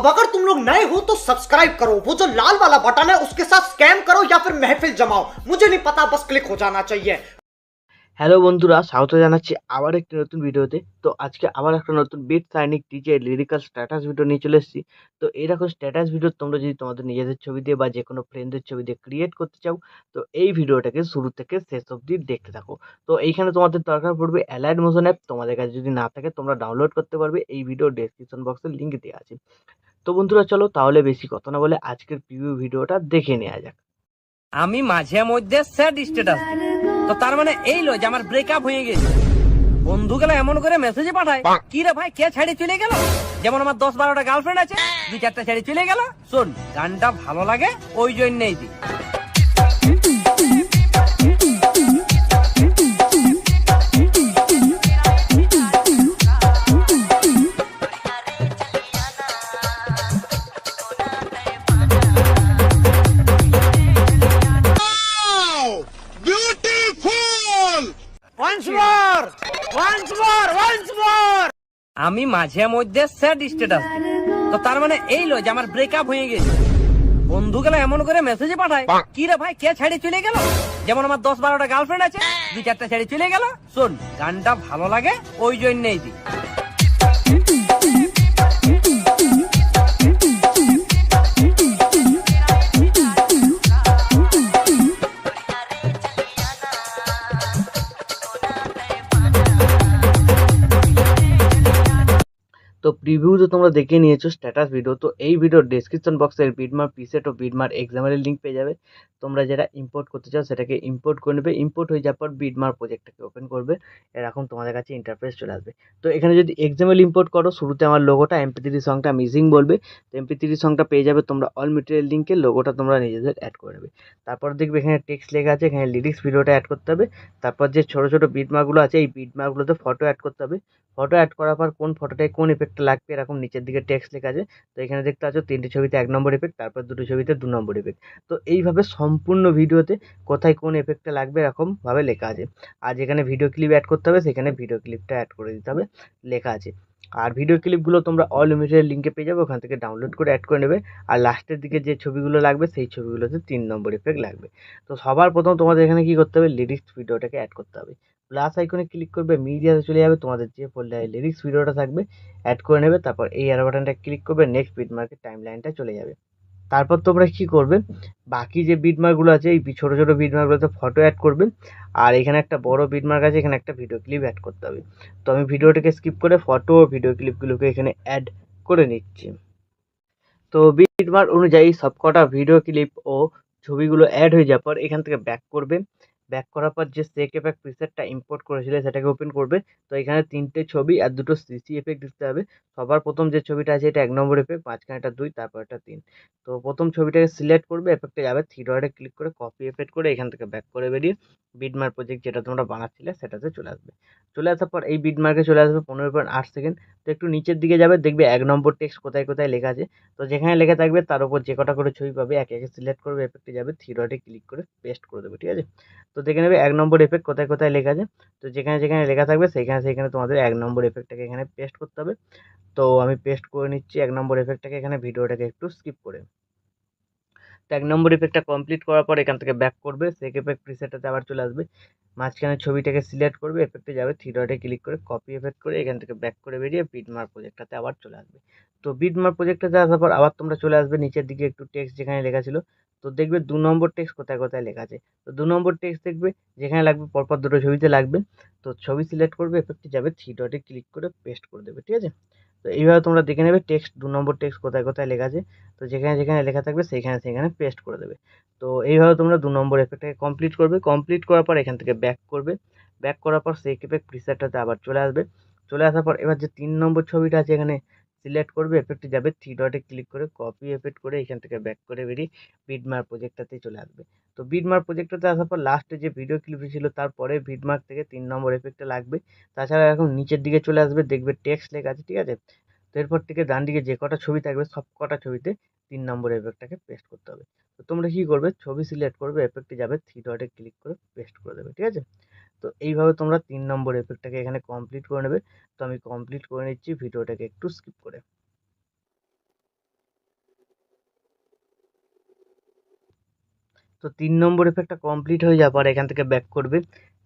अब अगर तुम लोग नए हो तो सब्सक्राइब करो, वो जो लाल वाला बटन है उसके साथ स्कैम करो या फिर महफिल जमाओ, मुझे नहीं पता, बस क्लिक हो जाना चाहिए। হ্যালো বন্ধুরা, স্বাগত জানাচ্ছি আবার একটি নতুন ভিডিওতে। তো আজকে আবার একটা নতুন বিট সাইনিক ডিজে লিরিক্যাল স্ট্যাটাস ভিডিও নিয়ে চলে এসেছি। তো এরকম স্ট্যাটাস ভিডিও তোমরা যদি তোমাদের নিজেদের ছবি দিয়ে বা যে কোনো ফ্রেন্ডদের ছবি দিয়ে ক্রিয়েট করতে চাও, তো এই ভিডিওটাকে শুরু থেকে শেষ অবধি দেখতে থাকো। তো এইখানে তোমাদের দরকার পড়বে অ্যালাইড মোশন অ্যাপ। তোমাদের কাছে যদি না থাকে তোমরা ডাউনলোড করতে পারবে, এই ভিডিও ডেসক্রিপশন বক্সের লিঙ্ক দেওয়া আছে। তো বন্ধুরা চলো তাহলে বেশি কথা না বলে আজকের প্রিভিউ ভিডিওটা দেখে নেওয়া যাক। আমি মাঝে মধ্যে স্যাড স্ট্যাটাস দিই, তো তার মানে এই লয় যে আমার ব্রেকআপ হয়ে গেছে। বন্ধুগুলো এমন করে মেসেজ পাঠায়, কি রে ভাই কে ছেড়ে চলে গেল? যেমন আমার 10-12টা গার্লফ্রেন্ড আছে, 2-4টা ছেড়ে চলে গেল। শোন, গানটা ভালো লাগে ওই জন্যই দিই। আমি মাঝে মধ্যে স্যাড স্ট্যাটাস দিই, তো তার মানে এই লয় যে আমার ব্রেকআপ হয়ে গেছে। বন্ধুগুলো এমন করে মেসেজ পাঠায়, কি রে ভাই কে ছেড়ে চলে গেল? যেমন আমার 10-12টা গার্লফ্রেন্ড আছে, 2-4টা ছেড়ে চলে গেল। শোন, গানটা ভালো লাগে ওই জন্যই দিই। তো প্রিভিউ তো তোমরা দেখে নিয়েছো স্ট্যাটাস ভিডিও। তো এই ভিডিওর ডেসক্রিপশন বক্সে বিটমার প্রিসেট ও বিটমার এক্সাম্পলের লিঙ্ক পেয়ে যাবে। তোমরা যেটা ইম্পোর্ট করতে চাও সেটাকে ইম্পোর্ট করে নেবে। ইম্পোর্ট হয়ে যাওয়ার পর বিটমার প্রজেক্টটাকে ওপেন করবে, এরকম তোমাদের কাছে ইন্টারফেস চলে আসবে। তো এখানে যদি এক্সাম্পল ইম্পোর্ট করো, শুরুতে আমার লোগোটা MP3 সংটা মিসিং বলবে। তো MP3 সংটা পেয়ে যাবে তোমরা অল মেটেরিয়াল লিঙ্কে, লোগোটা তোমরা নিজেদের অ্যাড করে নেবে। তারপর দেখবে এখানে টেক্সট লেখা আছে, এখানে লিরিক্স ভিডিওটা অ্যাড করতে হবে। তারপর যে ছোটো ছোটো বিটমার্কগুলো আছে, এই বিটমার্কগুলোতে ফটো অ্যাড করতে হবে। ফটো অ্যাড করার পর কোন ফটোটায় কোন এফেক্টটা লাগবে এরকম নিচের দিকে টেক্সট লেখা আছে। তো এখানে দেখতে পাচ্ছ 3টে ছবিতে 1 নম্বর এফেক্ট, তারপর 2টো ছবিতে 2 নম্বর এফেক্ট। তো এইভাবে সম্পূর্ণ ভিডিওতে কোথায় কোন এফেক্টটা লাগবে এরকমভাবে লেখা আছে। আর যেখানে ভিডিও ক্লিপ অ্যাড করতে হবে সেখানে ভিডিও ক্লিপটা অ্যাড করে দিতে হবে, লেখা আছে। আর ভিডিও ক্লিপগুলো তোমরা অল ইমেজের লিঙ্কে পেয়ে যাবে, ওখান থেকে ডাউনলোড করে অ্যাড করে নেবে। আর লাস্টের দিকে যে ছবিগুলো লাগবে সেই ছবিগুলোতে 3 নম্বর এফেক্ট লাগবে। তো সবার প্রথম তোমাদের এখানে কি করতে হবে, লিরিক্স ভিডিওটাকে অ্যাড করতে হবে। প্লাস আইকনে ক্লিক করবে, মিডিয়াতে চলে যাবে, তোমাদের যে ফোল্ডারে লিরিক্স ভিডিওটা থাকবে অ্যাড করে নেবে। তারপর এই অ্যারো বাটনটা ক্লিক করবে, নেক্সট বিটমার্কের টাইমলাইনটা চলে যাবে। তারপর তোমরা কি করবে, বাকি যে বিটমার্কগুলো আছে এই ছোটো ছোটো বিটমার্কগুলোতে ফটো অ্যাড করবে। আর এখানে একটা বড় বিটমার্ক আছে, এখানে একটা ভিডিও ক্লিপ অ্যাড করতে হবে। তো আমি ভিডিওটাকে স্কিপ করে ফটো ও ভিডিও ক্লিপগুলোকে এখানে অ্যাড করে নিচ্ছি। তো বিটমার্ক অনুযায়ী সবকটা ভিডিও ক্লিপ ও ছবিগুলো অ্যাড হয়ে যাওয়ার পর এখান থেকে ব্যাক করবে। ব্যাক করার পর যে সেক এফেক্ট প্রিসেটটা ইম্পোর্ট করেছিলে সেটাকে ওপেন করবে। তো এখানে 3টে ছবি আর 2টো সিসি এফেক্ট দিতে হবে। সবার প্রথম যে ছবিটা আছে এটা 1 নম্বর এফেক্ট, মাঝখানে এটা 2, তারপর এটা 3। তো প্রথম ছবিটাকে সিলেক্ট করবে, এফেক্টে যাবে, থ্রি ডটে ক্লিক করে কপি এফেক্ট করে এখান থেকে ব্যাক করে বেরিয়ে বিটমার্ক প্রজেক্ট যেটা তোমরা বানাচ্ছিলে সেটাতে চলে আসবে। চলে আসার পর এই বিটমার্কে চলে আসবে 15.8 সেকেন্ড। তো একটু নিচের দিকে যাবে, দেখবে 1 নম্বর টেক্সট কোথায় কোথায় লেখা আছে। তো যেখানে লেখা থাকবে তার উপর যে কটা করে ছবি পাবে একে একে সিলেক্ট করবে, এফেক্টে যাবে, থ্রি ডটে ক্লিক করে পেস্ট করে দেবে, ঠিক আছে। তো দেখে নেবে 1 নম্বর এফেক্ট কোথায় কোথায় লেখা আছে। তো যেখানে যেখানে লেখা থাকবে সেইখানে সেইখানে তোমাদের 1 নম্বর এফেক্টটাকে এখানে পেস্ট করতে হবে। তো আমি পেস্ট করে নিচ্ছি 1 নম্বর এফেক্টটাকে এখানে, ভিডিওটাকে একটু স্কিপ করে। তো 1 নম্বর ইফেক্টটা কমপ্লিট করার পর এখান থেকে ব্যাক করবে, সেক এফেক্ট প্রিসেটটাতে আবার চলে আসবে, মাঝখানে ছবিটাকে সিলেক্ট করবে, এফেক্টে যাবে, থ্রি ডটে ক্লিক করে কপি এফেক্ট করে এখান থেকে ব্যাক করে বেরিয়ে বিটমার্ক প্রজেক্টটাতে আবার চলে আসবে। তো বিটমার্ক প্রজেক্টটাতে আসার পর আবার তোমরা চলে আসবে নিচের দিকে, একটু টেক্সট যেখানে লেখা ছিল। তো দেখবে 2 নম্বর টেক্সট কোথায় কোথায় লেখা আছে। তো 2 নম্বর টেক্সট দেখবে যেখানে লাগবে পরপর 2টো ছবিতে লাগবে। তো ছবি সিলেক্ট করবে, এফেক্টে যাবে, থ্রি ডটে ক্লিক করে পেস্ট করে দেবে, ঠিক আছে। তো এইভাবে তোমরা দেখে নেবে টেক্সট 2 নম্বর টেক্সট কোথায় কোথায় লেখা আছে। তো যেখানে যেখানে লেখা থাকবে সেইখানে সেইখানে পেস্ট করে দেবে। তো এইভাবে তোমরা 2 নম্বর এফেক্টটাকে কমপ্লিট করবে। কমপ্লিট করার পর এখান থেকে ব্যাক করবে। ব্যাক করার পর সেই এফেক্ট প্রিসেটটাতে আবার চলে আসবে। চলে আসার পর এবার যে 3 নম্বর ছবিটা আছে এখানে সিলেক্ট করবে, এফেক্টে যাবে, থ্রি ডটে ক্লিক করে কপি এফেক্ট করে এখান থেকে ব্যাক করে বেরিয়ে বিটমার্ক প্রজেক্টটাতে চলে আসবে। তো বিটমার্ক প্রজেক্টটাতে আসার পর লাস্টে যে ভিডিও ক্লিপটি ছিল তারপরে বিটমার্ক থেকে 3 নম্বর এফেক্টটা লাগবে। তাছাড়া এখন নিচের দিকে চলে আসবে, দেখবে টেক্সট লেখা আছে, ঠিক আছে। তো এরপর থেকে ডান দিকে যে কটা ছবি থাকবে সব কটা ছবিতে 3 নম্বর এফেক্টটাকে পেস্ট করতে হবে। তো তোমরা কি করবে, ছবি সিলেক্ট করবে, এফেক্টে যাবে, থ্রি ডটে ক্লিক করে পেস্ট করে দেবে, ঠিক আছে। তো এইভাবে তোমরা 3 নম্বর এফেক্টটাকে এখানে কমপ্লিট করে নেবে। তো আমি কমপ্লিট করে নিচ্ছি ভিডিওটাকে একটু স্কিপ করে। তো 3 নম্বর এফেক্টটা কমপ্লিট হয়ে যাওয়ার পর এখান থেকে ব্যাক করবে,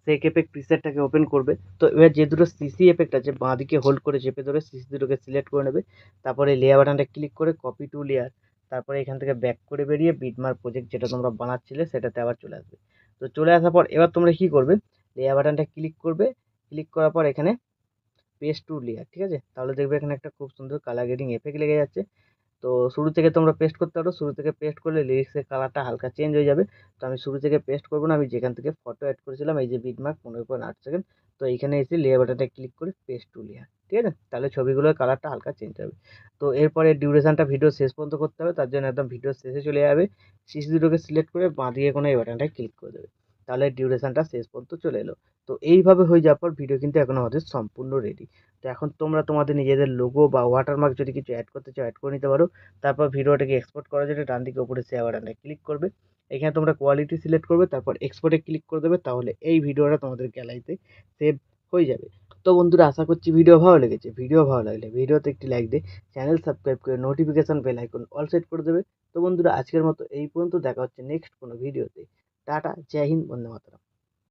সেক এফেক্ট প্রিসেটটাকে ওপেন করবে। তো এবার যে দুটো সিসি এফেক্ট আছে বাঁদিকে হোল্ড করে চেপে ধরে সিসি দুটোকে সিলেক্ট করে নেবে, তারপরে লেয়ার বাটনটা ক্লিক করে কপি টু লেয়ার, তারপরে এখান থেকে ব্যাক করে বেরিয়ে বিটমার্ক প্রজেক্ট যেটা তোমরা বানাচ্ছিলে সেটাতে আবার চলে আসবে। তো চলে আসার পর এবার তোমরা কী করবে, লেয়ার বাটনটা ক্লিক করবে, ক্লিক করার পর এখানে পেস্ট টু লেয়ার, ঠিক আছে? তাহলে দেখবে এখানে একটা খুব সুন্দর কালার গ্রেডিং এফেক্ট লেগে যাচ্ছে। তো শুরু থেকে তোমরা পেস্ট করতে পারো, শুরু থেকে পেস্ট করলে লিরিক্সের কালারটা হালকা চেঞ্জ হয়ে যাবে। তো আমি শুরু থেকে পেস্ট করবো না, আমি যেখান থেকে ফটো অ্যাড করেছিলাম এই যে বিটমার্ক 15.8 সেকেন্ড, তো এইখানে এসে লেয়ার বাটনটা ক্লিক করে পেস্ট টু লেয়ার, ঠিক আছে? তাহলে ছবিগুলোর কালারটা হালকা চেঞ্জ হবে। তো এরপরে ডিউরেশনটা ভিডিও শেষ পর্যন্ত করতে হবে, তার জন্য একদম ভিডিও শেষে চলে যাবে, সিসি দুটোকে সিলেক্ট করে বাঁ দিকে কোনো এই বাটনটায় ক্লিক করে দেবে, তাহলে ডিউরেশনটা শেষ পর্যন্ত চলে এলো। তো এইভাবে হয়ে যাওয়ার পর ভিডিও কিন্তু এখন আমাদের সম্পূর্ণ রেডি। তো এখন তোমরা তোমাদের নিজেদের লোগো বা ওয়াটারমার্ক যদি কিছু অ্যাড করতে চাও অ্যাড করে নিতে পারো। তারপর ভিডিওটাকে এক্সপোর্ট করার জন্য ডান দিকে উপরে শেয়ার বাটনে ক্লিক করবে, এখানে তোমরা কোয়ালিটি সিলেক্ট করবে, তারপর এক্সপোর্টে ক্লিক করে দেবে, তাহলে এই ভিডিওটা তোমাদের গ্যালারিতে সেভ হয়ে যাবে। তো বন্ধুরা আশা করছি ভিডিও ভালো লেগেছে। ভিডিও ভালো লাগলে ভিডিওতে একটি লাইক দিয়ে চ্যানেল সাবস্ক্রাইব করে notification bell icon all set করে দেবে। তো বন্ধুরা আজকের মতো এই পর্যন্ত, দেখা হচ্ছে নেক্সট কোনো ভিডিওতে। টাটা, জয় হিন্দ, বন্দে মাতরম।